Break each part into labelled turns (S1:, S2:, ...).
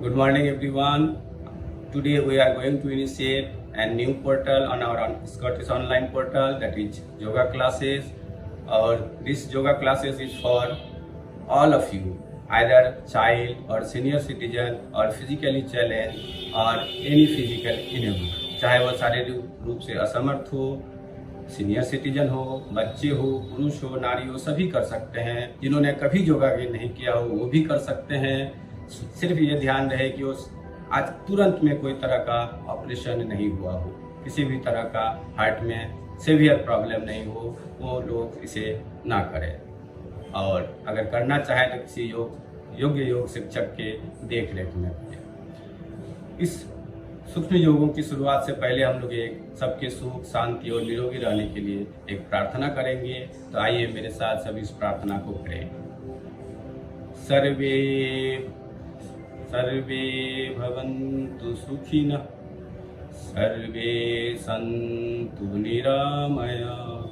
S1: Good morning, everyone. Today we are going to initiate a new portal on our Scottish online portal, that is yoga classes. Or this yoga classes is for all of you, either child or senior citizen or physically challenged or any physical enable, चाहे वो शारीरिक रूप से असमर्थ हो, senior citizen हो, बच्चे हो, पुरुष हो, नारी हो, सभी कर सकते हैं। जिन्होंने कभी योगा नहीं किया हो वो भी कर सकते हैं। सिर्फ ये ध्यान रहे कि उस आज तुरंत में कोई तरह का ऑपरेशन नहीं हुआ हो, किसी भी तरह का हार्ट में सीवियर प्रॉब्लम नहीं हो, वो लोग इसे ना करें। और अगर करना चाहे तो किसी योग्य योग शिक्षक के देख रेख में करें। इस सूक्ष्म योगों की शुरुआत से पहले हम लोग एक सबके सुख, शांति और निरोगी रहने के लिए एक प्रार्थना करेंगे। तो आइए मेरे साथ सभी इस प्रार्थना को करें। सर्वे भवन्तु सुखिनः, सर्वे सन्तु निरामयाः,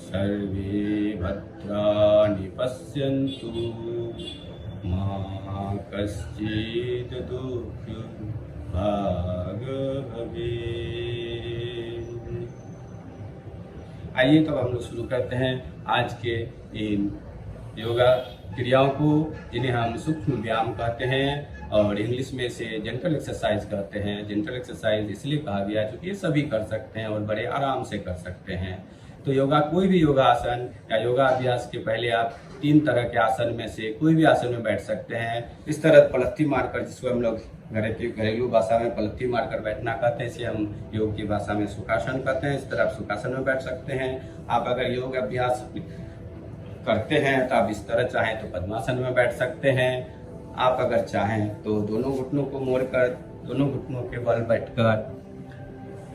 S1: सर्वे भद्राणि पश्यन्तु, मा कश्चित् दुःखभाग् भवेत्। आइए तो हम लोग शुरू करते हैं आज के इन योगा क्रियाओं को, जिन्हें हम सूक्ष्म व्यायाम कहते हैं और इंग्लिश में से जेंटल एक्सरसाइज कहते हैं। जेंटल एक्सरसाइज इसलिए कहा गया है क्योंकि ये सभी कर सकते हैं और बड़े आराम से कर सकते हैं। तो योगा, कोई भी योगासन या योगा अभ्यास के पहले आप 3 तरह के आसन में से कोई भी आसन में बैठ सकते हैं। इस तरह पलथी मारकर, जिसको हम लोग घरेलू भाषा में पलथी मारकर बैठना कहते हैं, इसे हम योग की भाषा में सुखासन कहते हैं। इस तरह आप सुखासन में बैठ सकते हैं। आप अगर योग अभ्यास करते हैं तो आप इस तरह चाहें तो पद्मासन में बैठ सकते हैं। आप अगर चाहें तो दोनों घुटनों को मोड़कर, दोनों घुटनों के बल बैठकर,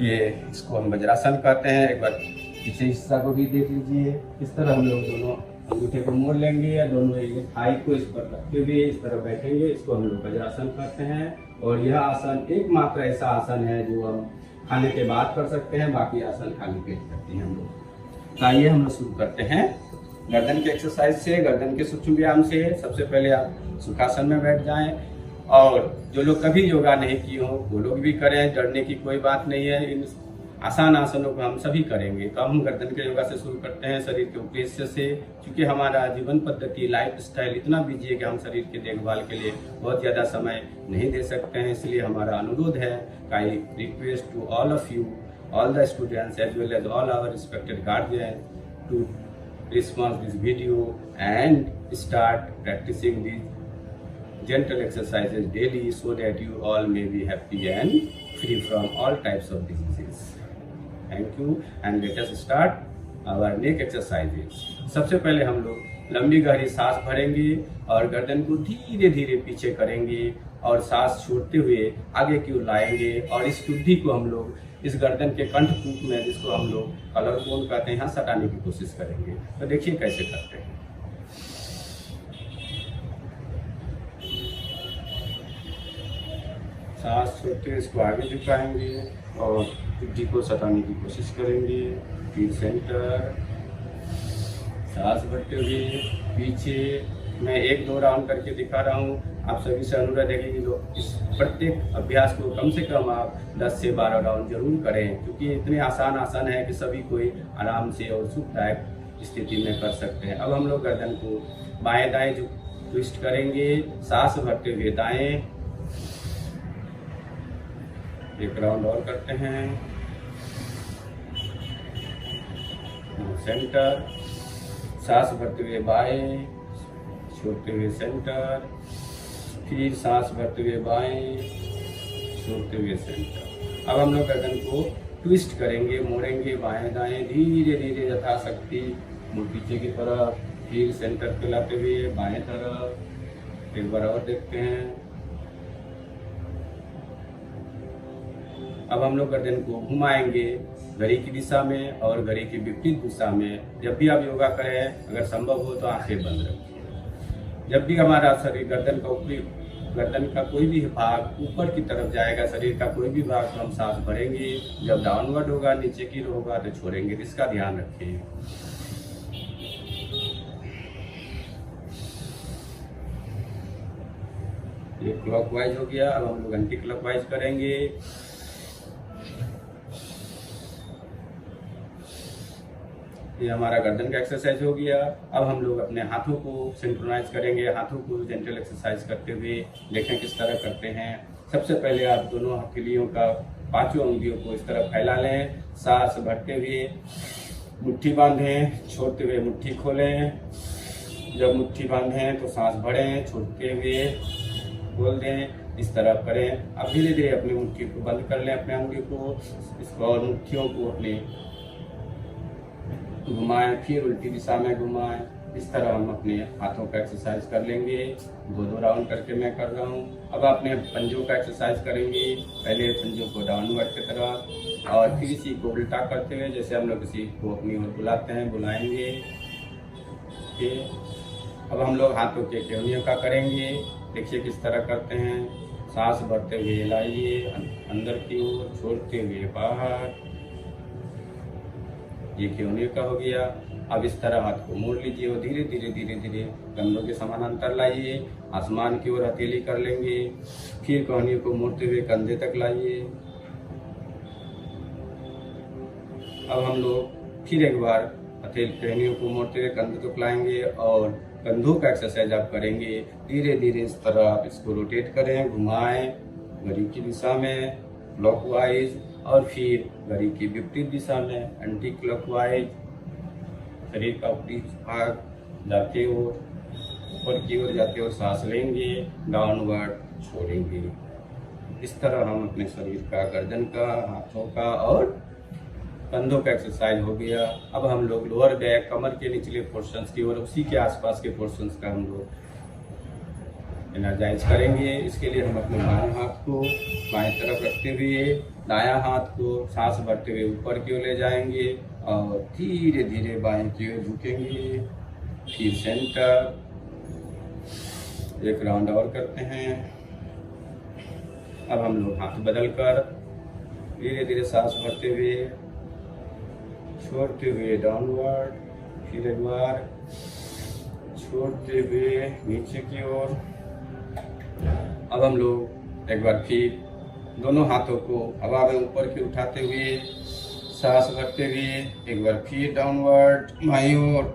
S1: ये इसको हम वज्रासन कहते हैं। एक बार पीछे हिस्सा को भी देख लीजिए। इस तरह हम लोग दोनों अंगूठे को मोड़ लेंगे या दोनों थाई को इस पर रखते हुए इस तरह बैठेंगे। इसको हम लोग वज्रासन कहते हैं। और यह आसन एकमात्र ऐसा आसन है जो हम खाने के बाद कर सकते हैं, बाकी आसन खाली पेट करते हैं हम लोग। तो आइए हम लोग शुरू करते हैं गर्दन के एक्सरसाइज से, गर्दन के सूक्ष्म व्यायाम से। सबसे पहले आप सुखासन में बैठ जाएं। और जो लोग कभी योगा नहीं किए हो वो लोग भी करें, डरने की कोई बात नहीं है। इन आसान आसनों को हम सभी करेंगे। तो हम गर्दन के योगा से शुरू करते हैं, शरीर के ऊपरी हिस्से से। क्योंकि हमारा जीवन पद्धति, लाइफ स्टाइल इतना बिजी है कि हम शरीर की देखभाल के लिए बहुत ज़्यादा समय नहीं दे सकते हैं। इसलिए हमारा अनुरोध है, I request to all of you, all the students as well as all our respected guardian to response this video and start practicing these gentle exercises daily so that you all may be happy and free from all types of diseases. Thank you and let us start our neck exercises. सबसे पहले हम लोग लंबी गहरी सांस भरेंगे और गर्दन को धीरे धीरे पीछे करेंगे और सांस छोड़ते हुए आगे की ओर लाएंगे। और इस बुद्धि को हम लोग इस गर्दन के कंठकूप में, जिसको हम लोग कलर बोन कहते हैं, यहाँ सटाने की कोशिश करेंगे। तो देखिए कैसे करते हैं। सांस छोड़ते हुए इसको आगे झुकाएंगे और बुद्धि को सटाने की कोशिश करेंगे। फिर सेंटर, सांस भरते हुए पीछे। मैं 1-2 राउंड करके दिखा रहा हूँ। आप सभी से अनुरोध है कि लोग इस प्रत्येक अभ्यास को कम से कम आप 10 से 12 राउंड जरूर करें, क्योंकि इतने आसान आसन है कि सभी कोई आराम से और सुखदायक स्थिति में कर सकते हैं। अब हम लोग गर्दन को बाएं दाएं जो ट्विस्ट करेंगे। सांस भरते हुए दाएं, 1 राउंड और करते हैं। सेंटर, सांस भरते हुए बाएं, छोड़ते हुए सेंटर, फिर सांस भरते हुए बाएं, छोड़ते हुए सेंटर। अब हम लोग गर्दन को ट्विस्ट करेंगे, मोड़ेंगे बाएं दाएं धीरे धीरे यथाशक्ति मुंह पीछे की तरफ, फिर सेंटर पे लाते हुए बाएं तरफ। एक बार और देखते हैं। अब हम लोग गर्दन को घुमाएंगे घड़ी की दिशा में और घड़ी की विपरीत दिशा में। जब भी आप योगा करें, अगर संभव हो तो आंखें बंद रखें। जब भी हमारा शरीर गर्दन का कोई भी भाग ऊपर की तरफ जाएगा, शरीर का कोई भी भाग, तो हम सांस भरेंगे। जब डाउनवर्ड होगा, नीचे की होगा, तो छोड़ेंगे। इसका ध्यान रखें। ये क्लॉकवाइज हो गया। अब हम लोग एंटी क्लॉकवाइज करेंगे। ये हमारा गर्दन का एक्सरसाइज हो गया। अब हम लोग अपने हाथों को सिंक्रोनाइज करेंगे। हाथों को जेंटल एक्सरसाइज करते हुए देखें किस तरह करते हैं। सबसे पहले आप दोनों हथेलियों का 5 उंगलियों को इस तरह फैला लें। सांस भरते हुए मुट्ठी बांधें, छोड़ते हुए मुट्ठी खोलें। जब मुट्ठी बांधें तो सांस भरें, छोड़ते हुए खोल दें। इस तरह करें। अब धीरे धीरे अपनी मुट्ठी को बंद कर लें, अपने उंगली को, इसको और मुट्ठियों को अपने घुमाएं, फिर उल्टी दिशा में घुमाएं। इस तरह हम अपने हाथों का एक्सरसाइज कर लेंगे। 2 राउंड करके मैं कर रहा हूँ। अब अपने पंजों का एक्सरसाइज करेंगे। पहले पंजों को डाउनवर्ड की तरफ और फिर इसी को उल्टा करते हुए, जैसे हम लोग किसी को अपनी ओर बुलाते हैं, बुलाएंगे। अब हम लोग हाथों के केवनियों का करेंगे। देखिए किस तरह करते हैं। सांस भरते हुए लाइए अंदर की ओर, छोड़ते हुए बाहर। ये केवनियों का हो गया। अब इस तरह हाथ को मोड़ लीजिए और धीरे धीरे धीरे धीरे कंधों के समानांतर लाइए। आसमान की ओर हथेली कर लेंगे। फिर कोहनियों को मोड़ते हुए कंधे तक लाइए। अब हम लोग फिर एक बार कोहनियों को मोड़ते हुए कंधे तक लाएंगे और कंधों का एक्सरसाइज आप करेंगे। धीरे धीरे इस तरह आप इसको रोटेट करें, घुमाएं घड़ी की दिशा में क्लॉकवाइज और फिर घड़ी की विपरीत दिशा में एंटी क्लॉकवाइज। शरीर का ऊपरी भाग जाते हो, ऊपर की ओर जाते हो, सांस लेंगे, डाउनवर्ड छोड़ेंगे। इस तरह हम अपने शरीर का, गर्दन का, हाथों का और कंधों का एक्सरसाइज हो गया। अब हम लोग लोअर बैक, कमर के निचले पोर्शंस की और उसी के आसपास के पोर्शंस का हम लोग एनर्जाइज करेंगे। इसके लिए हम अपने बाएं हाथ को बाएं तरफ रखते हुए दायां हाथ को सांस भरते हुए ऊपर की ओर ले जाएंगे और धीरे धीरे बाएं की ओर झुकेंगे। फिर सेंटर। एक राउंड और करते हैं। अब हम लोग हाथ बदल कर धीरे धीरे सांस भरते हुए, छोड़ते हुए डाउनवर्ड, फिर एक बार छोड़ते हुए नीचे की ओर। अब हम लोग एक बार फिर दोनों हाथों को हवा में ऊपर की उठाते हुए सांस भरते हुए एक बार फिर डाउनवर्ड बाईं ओर।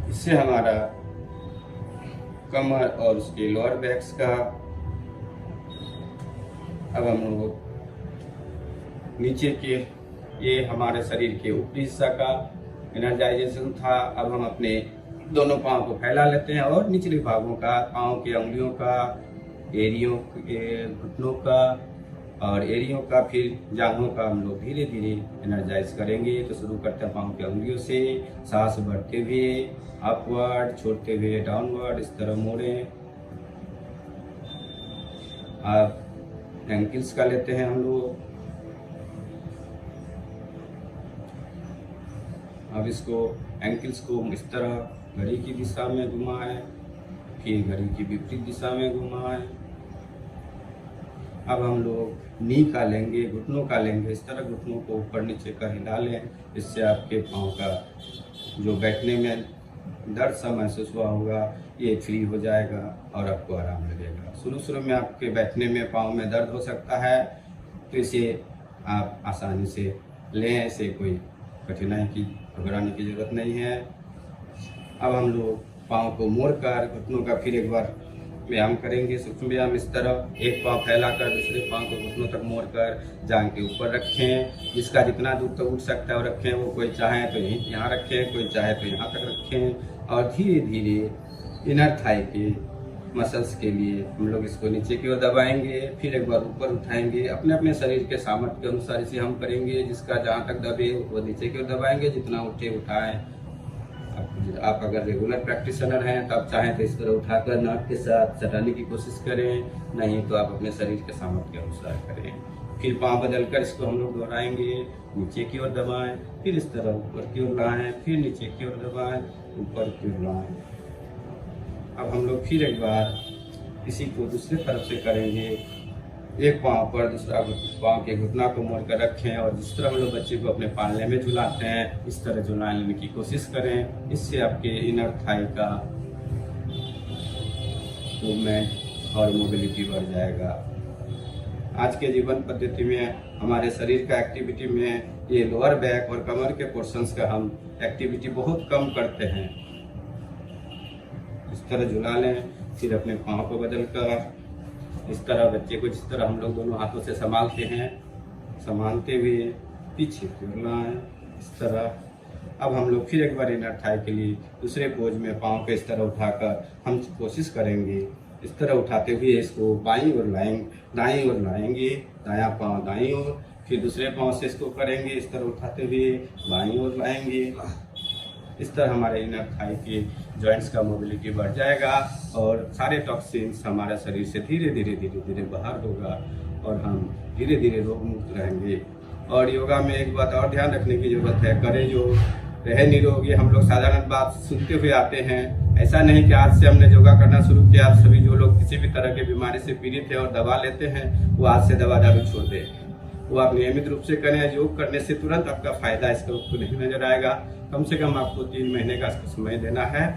S1: इससे हमारा कमर और उसके लोअर बैक्स का। अब हम लोग नीचे के, ये हमारे शरीर के ऊपरी हिस्सा का एनर्जाइजेशन था। अब हम अपने दोनों पाँव को फैला लेते हैं और निचले भागों का, पाँव के अंगुलियों का, एड़ियों के, घुटनों का और एड़ियों का, फिर जांघों का हम लोग धीरे धीरे एनर्जाइज करेंगे। तो शुरू करते हैं पाँव के अंगुलियों से। सांस भरते हुए अपवर्ड, छोड़ते हुए डाउनवर्ड, इस तरह मोड़ें। अब एंकल्स का लेते हैं हम लोग। अब इसको एंकल्स को इस तरह घड़ी की दिशा में घुमाएं, फिर घड़ी की विपरीत दिशा में घुमाएं। अब हम लोग नी का लेंगे, घुटनों का लेंगे। इस तरह घुटनों को ऊपर नीचे कर हिला लें। इससे आपके पाँव का जो बैठने में दर्द सा महसूस हुआ होगा, ये फ्री हो जाएगा और आपको आराम लगेगा। शुरू में आपके बैठने में पाँव में दर्द हो सकता है, तो इसे आप आसानी से लें। इसे कोई कठिनाई की घबराने की जरूरत नहीं है। अब हम लोग पाँव को मोड़कर घुटनों का फिर एक बार व्यायाम करेंगे, सूक्ष्म व्यायाम। इस तरह एक पाँव फैलाकर दूसरे पाँव को घुटनों तक मोड़कर जांघ के ऊपर रखें। जिसका जितना दूर तक उठ सकता है वो रखें। वो कोई चाहे तो यहाँ रखें, कोई चाहे तो यहाँ तक रखें। और धीरे धीरे इनर थाई के मसल्स के लिए हम लोग इसको नीचे की ओर दबाएंगे, फिर एक बार ऊपर उठाएंगे। अपने अपने शरीर के सामर्थ्य के अनुसार इसे हम करेंगे। जिसका जहाँ तक दबे वो नीचे की ओर दबाएंगे, जितना उठे उठाएं। आप अगर रेगुलर प्रैक्टिशनर हैं तो आप चाहें तो इस तरह उठाकर नाक के साथ सटाने की कोशिश करें, नहीं तो आप अपने शरीर के सामर्थ्य के अनुसार करें। फिर पाँव बदलकर इसको हम लोग दोहराएंगे। नीचे की ओर दबाएं, फिर इस तरह ऊपर की ओर लाएं, फिर नीचे की ओर दबाएं, ऊपर की ओर लाएं। अब हम लोग फिर एक बार इसी को दूसरे तरफ से करेंगे। एक पाँव पर दूसरा पाँव के घुटना को मोड़ कर रखें और जिस तरह हम लोग बच्चे को अपने पालने में झुलाते हैं, इस तरह झुला लेने की कोशिश करें। इससे आपके इनर थाई का मूवमेंट और मोबिलिटी बढ़ जाएगा। आज के जीवन पद्धति में हमारे शरीर का एक्टिविटी में ये लोअर बैक और कमर के पोर्शंस का हम एक्टिविटी बहुत कम करते हैं। इस तरह झुला लें, फिर अपने पाँव को बदल कर इस तरह बच्चे को जिस तरह हम लोग दोनों हाथों से संभालते हैं, संभालते हुए पीछे की ओर लाएं इस तरह। अब हम लोग फिर एक बार इनर थाई के लिए दूसरे पोज में पाँव को इस तरह उठाकर हम कोशिश करेंगे इस तरह उठाते हुए इसको बाईं ओर लाएंगे, दाईं ओर लाएंगे, दायां पाँव दाईं ओर, फिर दूसरे पाँव से इसको करेंगे इस तरह उठाते हुए बाईं ओर लाएंगे। इस तरह हमारे इनर थाई के जॉइंट्स का मोबिलिटी बढ़ जाएगा और सारे टॉक्सिन्स हमारे शरीर से धीरे धीरे बाहर होगा और हम धीरे धीरे रोग मुक्त रहेंगे। और योगा में एक बात और ध्यान रखने की जरूरत है, करें जो रहे निरोग। ये हम लोग साधारण बात सुनते हुए आते हैं, ऐसा नहीं कि आज से हमने योगा करना शुरू किया। आप सभी जो लोग किसी भी तरह की बीमारी से पीड़ित है और दवा लेते हैं वो आज से दवा दारू छोड़ दें। वो आप नियमित रूप से करें। योग करने से तुरंत आपका फायदा इसका आपको नहीं नजर आएगा। कम से कम आपको 3 महीने का समय देना है।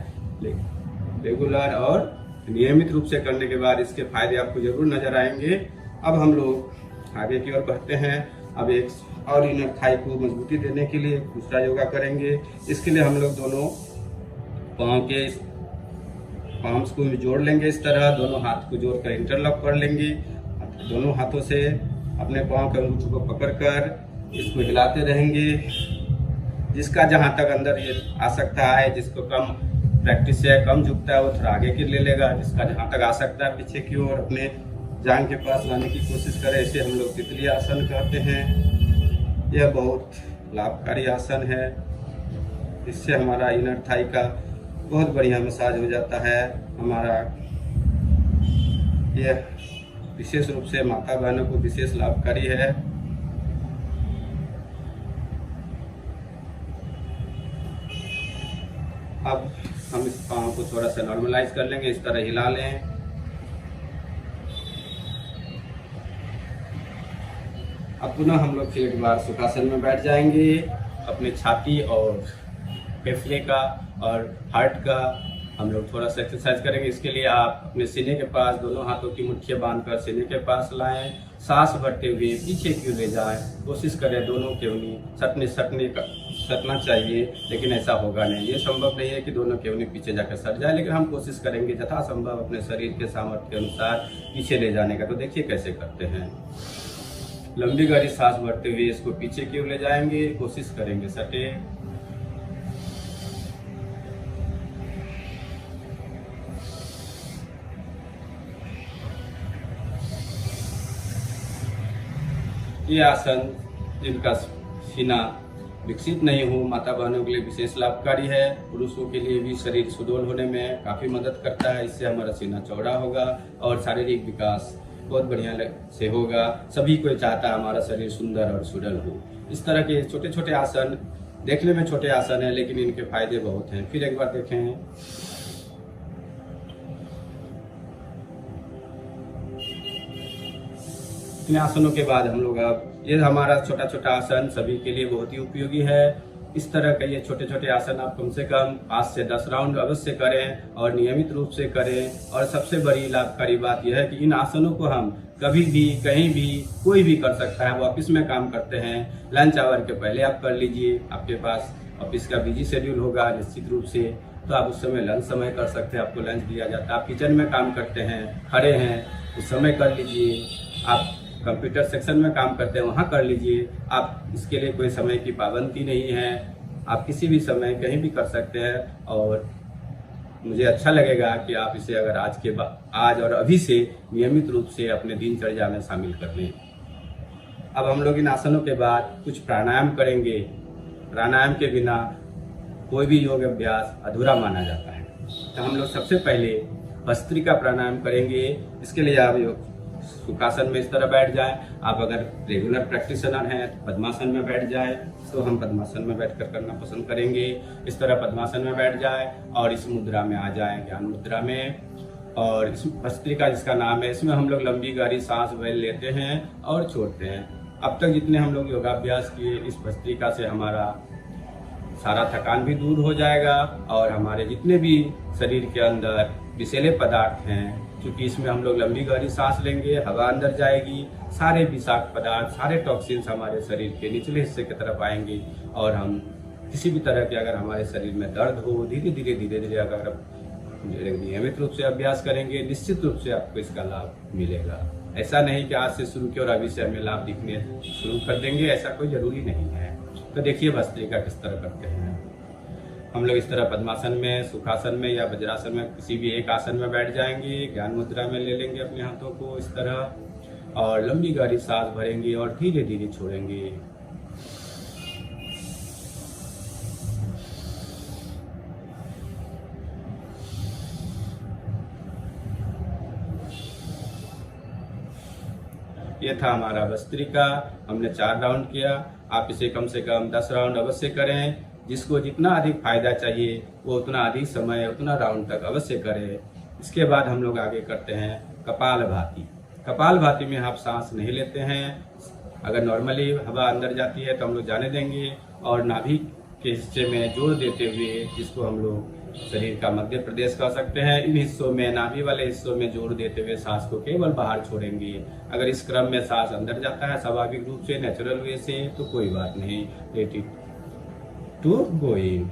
S1: रेगुलर और नियमित रूप से करने के बाद इसके फायदे आपको जरूर नजर आएंगे। अब हम लोग आगे की ओर बढ़ते हैं। अब एक और इनर थाई को मजबूती देने के लिए दूसरा योगा करेंगे। इसके लिए हम लोग दोनों पाँव के पाम्स को जोड़ लेंगे इस तरह, दोनों हाथ को जोड़कर इंटरलॉक कर लेंगे। दोनों हाथों से अपने पाँव के अंगूठे को पकड़कर इसको हिलाते रहेंगे। जिसका जहाँ तक अंदर ये आ सकता है, जिसको कम प्रैक्टिस से कम झुकता है वो थोड़ा आगे की ले लेगा। जिसका जहाँ तक आ सकता है पीछे की ओर अपने जांघ के पास लाने की कोशिश करें। इसे हम लोग तितली आसन कहते हैं। यह बहुत लाभकारी आसन है। इससे हमारा इनर थाई का बहुत बढ़िया मसाज हो जाता है। हमारा यह विशेष रूप से माता बहनों को विशेष लाभकारी है। अब हम इस पाँव को थोड़ा सा नॉर्मलाइज कर लेंगे, इस तरह हिला लें। अब पुनः हम लोग फिर एक बार सुखासन में बैठ जाएंगे। अपने छाती और फेफड़े का और हार्ट का हम लोग थोड़ा सा एक्सरसाइज करेंगे। इसके लिए आप अपने सीने के पास दोनों हाथों की मुट्ठियाँ बांधकर सीने के पास लाएं। सांस भरते हुए पीछे क्यों ले जाएं। कोशिश करें दोनों केवनी सटना चाहिए, लेकिन ऐसा होगा नहीं। ये संभव नहीं है कि दोनों केवनी पीछे जाकर सट जाए, लेकिन हम कोशिश करेंगे यथासंभव अपने शरीर के सामर्थ्य के अनुसार पीछे ले जाने का। तो देखिए कैसे करते हैं। लंबी गहरी सांस भरते हुए इसको पीछे की ओर ले जाएंगे, कोशिश करेंगे सटे। ये आसन जिनका सीना विकसित नहीं हो, माता बहनों के लिए विशेष लाभकारी है। पुरुषों के लिए भी शरीर सुडौल होने में काफ़ी मदद करता है। इससे हमारा सीना चौड़ा होगा और शारीरिक विकास बहुत बढ़िया से होगा। सभी कोई चाहता है हमारा शरीर सुंदर और सुडौल हो। इस तरह के छोटे छोटे आसन देखने में छोटे आसन हैं, लेकिन इनके फायदे बहुत हैं। फिर एक बार देखें। इन आसनों के बाद हम लोग अब ये हमारा छोटा छोटा आसन सभी के लिए बहुत ही उपयोगी है। इस तरह के ये छोटे छोटे आसन आप कम से कम 5 से 10 राउंड अवश्य करें और नियमित रूप से करें। और सबसे बड़ी लाभकारी बात यह है कि इन आसनों को हम कभी भी कहीं भी कोई भी कर सकता है। वो ऑफिस में काम करते हैं, लंच आवर के पहले आप कर लीजिए। आपके पास ऑफिस का बिजी शेड्यूल होगा निश्चित रूप से, तो आप उस समय लंच समय कर सकते हैं। आपको लंच दिया जाता है। आप किचन में काम करते हैं, खड़े हैं, उस समय कर लीजिए। आप कंप्यूटर सेक्शन में काम करते हैं, वहाँ कर लीजिए। आप इसके लिए कोई समय की पाबंदी नहीं है। आप किसी भी समय कहीं भी कर सकते हैं। और मुझे अच्छा लगेगा कि आप इसे अगर आज और अभी से नियमित रूप से अपने दिनचर्या में शामिल कर लें। अब हम लोग इन आसनों के बाद कुछ प्राणायाम करेंगे। प्राणायाम के बिना कोई भी योग अभ्यास अधूरा माना जाता है। तो हम लोग सबसे पहले भस्त्रिका प्राणायाम करेंगे। इसके लिए आप सुखासन में इस तरह बैठ जाएं। आप अगर रेगुलर प्रैक्टिशनर हैं तो पद्मासन में बैठ जाएं, तो हम पद्मासन में बैठकर करना पसंद करेंगे। इस तरह पद्मासन में बैठ जाएं और इस मुद्रा में आ जाएं, ज्ञान मुद्रा में। और इस भस्त्रिका जिसका नाम है, इसमें हम लोग लंबी गहरी सांस लेते हैं और छोड़ते हैं। अब तक जितने हम लोग योगाभ्यास किए, इस भस्त्रिका से हमारा सारा थकान भी दूर हो जाएगा और हमारे जितने भी शरीर के अंदर विषैले पदार्थ हैं, क्योंकि इसमें हम लोग लंबी गहरी सांस लेंगे, हवा अंदर जाएगी, सारे विषाक्त पदार्थ, सारे टॉक्सिन्स हमारे शरीर के निचले हिस्से की तरफ आएंगे और हम किसी भी तरह के अगर हमारे शरीर में दर्द हो, धीरे धीरे अगर आप नियमित रूप से अभ्यास करेंगे, निश्चित रूप से आपको इसका लाभ मिलेगा। ऐसा नहीं कि आज से शुरू किया और अभी से हमें लाभ दिखने शुरू कर देंगे, ऐसा कोई जरूरी नहीं है। तो देखिए भस्त्रिका किस तरह करते हैं। हम लोग इस तरह पद्मासन में, सुखासन में या वज्रासन में किसी भी एक आसन में बैठ जाएंगे, ज्ञान मुद्रा में ले लेंगे अपने हाथों को इस तरह और लंबी गहरी सांस भरेंगे और धीरे धीरे छोड़ेंगे। ये था हमारा भस्त्रिका। हमने 4 राउंड किया। आप इसे कम से कम 10 राउंड अवश्य करें। जिसको जितना अधिक फायदा चाहिए वो उतना अधिक समय, उतना राउंड तक अवश्य करें। इसके बाद हम लोग आगे करते हैं कपालभाति। कपालभाति में आप सांस नहीं लेते हैं। अगर नॉर्मली हवा अंदर जाती है तो हम लोग जाने देंगे और नाभि के हिस्से में जोर देते हुए, जिसको हम लोग शरीर का मध्य प्रदेश कह सकते हैं, इन हिस्सों में, नाभि वाले हिस्सों में जोर देते हुए सांस को केवल बाहर छोड़ेंगे। अगर इस क्रम में सांस अंदर जाता है स्वाभाविक रूप से, नेचुरल वे से, तो कोई बात नहीं, लेट इट टू गोइंग।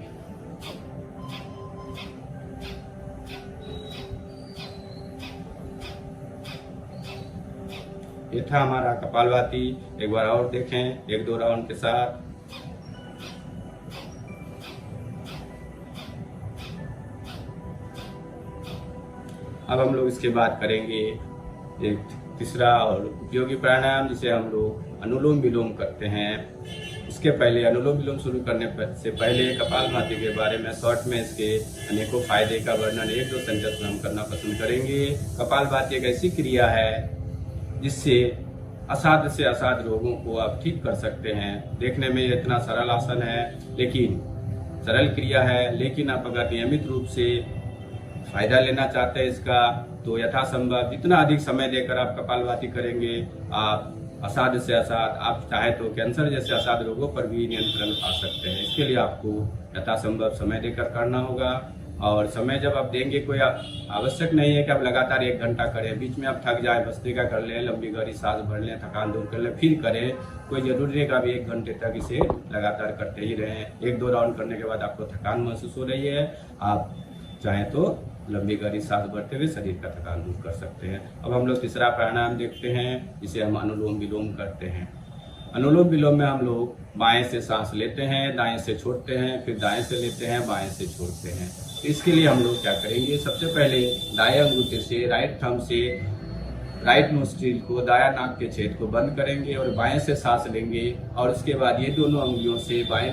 S1: ये था हमारा कपालभाति। एक बार और देखें 1-2 राउंड के साथ। अब हम लोग इसके बाद करेंगे एक तीसरा और उपयोगी प्राणायाम, जिसे हम लोग अनुलोम विलोम करते हैं। इसके पहले अनुलोम विलोम शुरू करने से पहले कपालभाति के बारे में शॉर्ट में इसके अनेकों फायदे का वर्णन 1-2 सेंटेंस में हम करना पसंद करेंगे। कपालभाति एक ऐसी क्रिया है जिससे असाध्य से असाध्य रोगों को आप ठीक कर सकते हैं। देखने में ये इतना सरल आसन है, लेकिन सरल क्रिया है, लेकिन आप अगर नियमित रूप से फायदा लेना चाहते हैं इसका, तो यथासंभव जितना अधिक समय देकर आप कपालभाति करेंगे, आप असाध्य से असाध्य, आप चाहे तो कैंसर जैसे असाध्य रोगों पर भी नियंत्रण पा सकते हैं। इसके लिए आपको यथासंभव समय देकर करना होगा। और समय जब आप देंगे, कोई आवश्यक नहीं है कि आप लगातार 1 घंटा करें। बीच में आप थक जाए, भस्त्रिका कर लें, लंबी गहरी सांस भर लें, थकान दूर कर लें, फिर करें। कोई जरूरी नहीं कि आप 1 घंटे तक इसे लगातार करते ही रहें। 1-2 राउंड करने के बाद आपको थकान महसूस हो रही है, आप चाहे तो लंबी गहरी सांस भरते हुए शरीर का थकान दूर कर सकते हैं। अब हम लोग तीसरा प्राणायाम देखते हैं, जिसे हम अनुलोम विलोम करते हैं। अनुलोम विलोम में हम लोग बाएं से सांस लेते हैं, दाएं से छोड़ते हैं, फिर दाएं से लेते हैं, बाएं से छोड़ते हैं। इसके लिए हम लोग क्या करेंगे, सबसे पहले दाएं अंगूठे से, राइट थंब से राइट नोस्ट्रिल को, दायां नाक के छेद को बंद करेंगे और बाएं से सांस लेंगे। और उसके बाद ये दोनों अंगुलियों से बाएं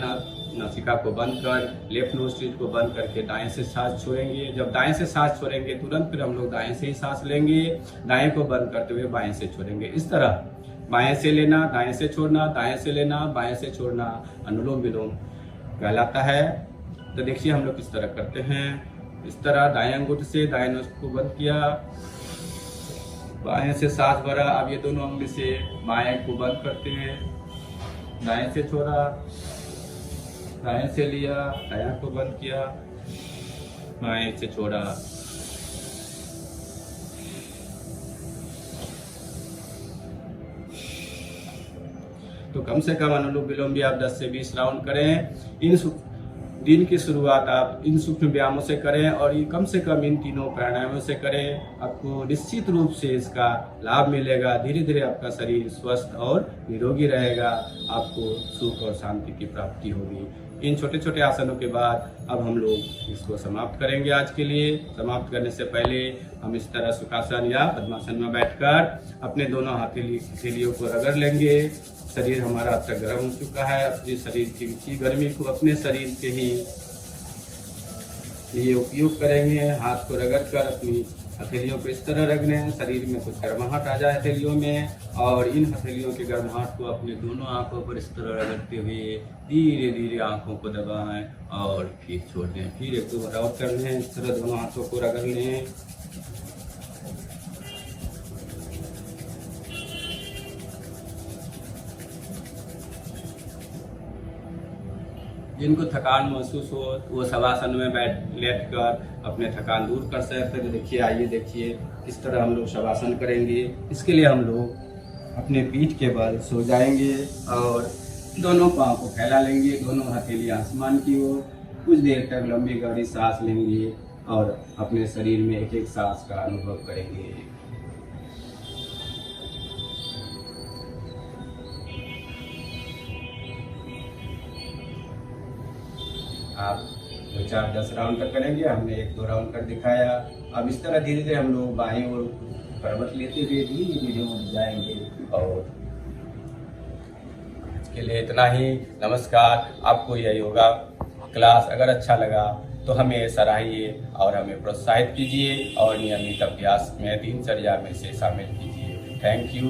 S1: नासिका को बंद कर, लेफ्ट नोस्ट्रिल को बंद करके दाएं से सांस छोड़ेंगे। जब दाएं से सांस छोड़ेंगे तुरंत फिर हम लोग दाएं से ही सांस लेंगे, दाएं को बंद करते हुए बाएं से छोड़ेंगे। इस तरह बाएं से लेना, दाएं से छोड़ना, दाएं से लेना, बाएं से छोड़ना अनुलोम विलोम कहलाता है। तो देखिए हम लोग किस तरह करते हैं। इस तरह दाएं अंगूठे से दाएं नस को बंद किया, बाएं से सांस भरा। अब ये दोनों अंगुली से बाएं को बंद करते हैं, दाएं से छोड़ा, दाएं से लिया, दायां को बंद किया, बाएं से छोड़ा। तो कम से कम अनुलोम विलोम भी आप 10 से 20 राउंड करें। इन दिन की शुरुआत आप इन सूक्ष्म व्यायामों से करें और ये कम से कम इन तीनों प्राणायामों से करें। आपको निश्चित रूप से इसका लाभ मिलेगा। धीरे धीरे आपका शरीर स्वस्थ और निरोगी रहेगा, आपको सुख और शांति की प्राप्ति होगी। इन छोटे छोटे आसनों के बाद अब हम लोग इसको समाप्त करेंगे। आज के लिए समाप्त करने से पहले हम इस तरह सुखासन या पद्मासन में बैठकर अपने दोनों हथेलियों को रगड़ लेंगे। शरीर हमारा अब तक गर्म हो चुका है। अपने शरीर की गर्मी को अपने शरीर के ही लिए उपयोग करेंगे। हाथ को रगड़ कर अपनी हथेलियों को इस तरह रगड़े, शरीर में कुछ गर्माहट आ जाए हथेलियों में, और इन हथेलियों के गर्माहट को अपने दोनों आंखों पर इस तरह रगड़ते हुए धीरे धीरे आंखों को दबाएं और फिर छोड़ दें। फिर 1-2 बार और कर लें, इस तरह दोनों हाथों को रगड़ लें। जिनको थकान महसूस हो वो शवासन में लेट कर अपने थकान दूर कर सकते हैं। देखिए, आइए देखिए किस तरह हम लोग शवासन करेंगे। इसके लिए हम लोग अपने पीठ के बल सो जाएंगे और दोनों पाँव को फैला लेंगे, दोनों हथेली आसमान की ओर। कुछ देर तक लंबी गहरी सांस लेंगे और अपने शरीर में एक एक सांस का अनुभव करेंगे। आप 2-4-10 राउंड तक करेंगे। हमने 1-2 राउंड कर दिखाया। अब इस तरह धीरे धीरे हम लोग बाएं ओर करवट लेते हुए धीरे धीरे उठ जाएंगे। और इसके लिए इतना ही। नमस्कार। आपको यह योगा क्लास अगर अच्छा लगा तो हमें सराहिए और हमें प्रोत्साहित कीजिए और नियमित अभ्यास में दिनचर्या में से शामिल कीजिए। Thank you.